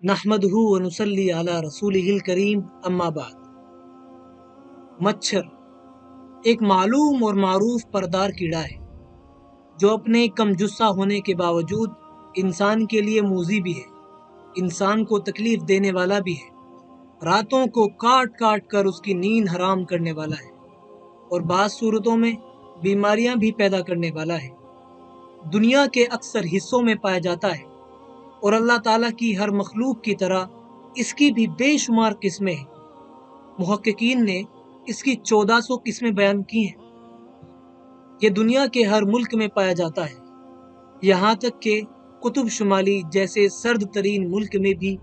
नहमदहु व नुसल्ली अला रसूलिहिल करीम अम्मा बाद। मच्छर एक मालूम और मारूफ परदार कीड़ा है जो अपने कम जुस्सा होने के बावजूद इंसान के लिए मूजी भी है, इंसान को तकलीफ देने वाला भी है, रातों को काट काट कर उसकी नींद हराम करने वाला है और बाज़ सूरतों में बीमारियां भी पैदा करने वाला है। दुनिया के अक्सर हिस्सों में पाया जाता है और अल्लाह ताला की हर मखलूक की तरह इसकी भी बेशुमार किस्में हैं। मुहक्किकीन ने इसकी 1400 किस्में बयान की हैं। ये दुनिया के हर मुल्क में पाया जाता है, यहाँ तक कि कुतुब शुमाली जैसे सर्द तरीन मुल्क में भी,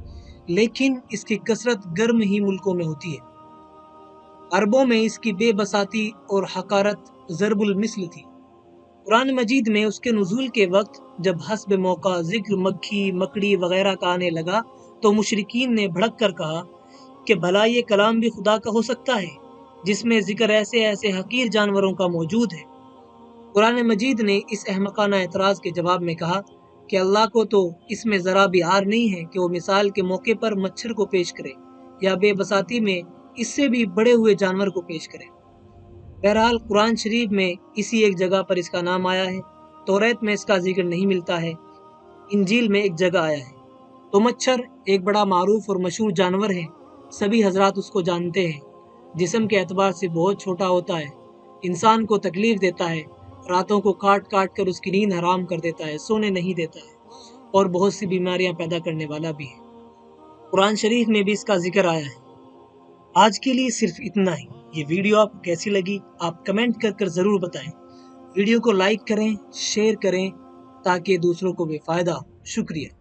लेकिन इसकी कसरत गर्म ही मुल्कों में होती है। अरबों में इसकी बेबसाती और हकारत ज़रबुल मिस्ल थी। कुरान मजीद में उसके नुज़ूल के वक्त जब हस्ब मौका जिक्र मक्खी मकड़ी वगैरह का आने लगा तो मुशरिकीन ने भड़क कर कहा कि भला ये कलाम भी खुदा का हो सकता है जिसमें जिक्र ऐसे ऐसे हकीर जानवरों का मौजूद है। कुरान मजीद ने इस अहमकाना एतराज़ के जवाब में कहा कि अल्लाह को तो इसमें ज़रा भी आर नहीं है कि वो मिसाल के मौके पर मच्छर को पेश करे या बेबसाती में इससे भी बड़े हुए जानवर को पेश करे। बहरहाल कुरान शरीफ में इसी एक जगह पर इसका नाम आया है, तौरात में इसका जिक्र नहीं मिलता है, इंजील में एक जगह आया है। तो मच्छर एक बड़ा मारूफ और मशहूर जानवर है, सभी हजरात उसको जानते हैं। जिस्म के एतबार से बहुत छोटा होता है, इंसान को तकलीफ देता है, रातों को काट काट कर उसकी नींद हराम कर देता है, सोने नहीं देता है और बहुत सी बीमारियां पैदा करने वाला भी है। कुरान शरीफ में भी इसका जिक्र आया है। आज के लिए सिर्फ इतना ही। ये वीडियो आपको कैसी लगी आप कमेंट कर ज़रूर बताएं। वीडियो को लाइक करें, शेयर करें ताकि दूसरों को भी फ़ायदा हो। शुक्रिया।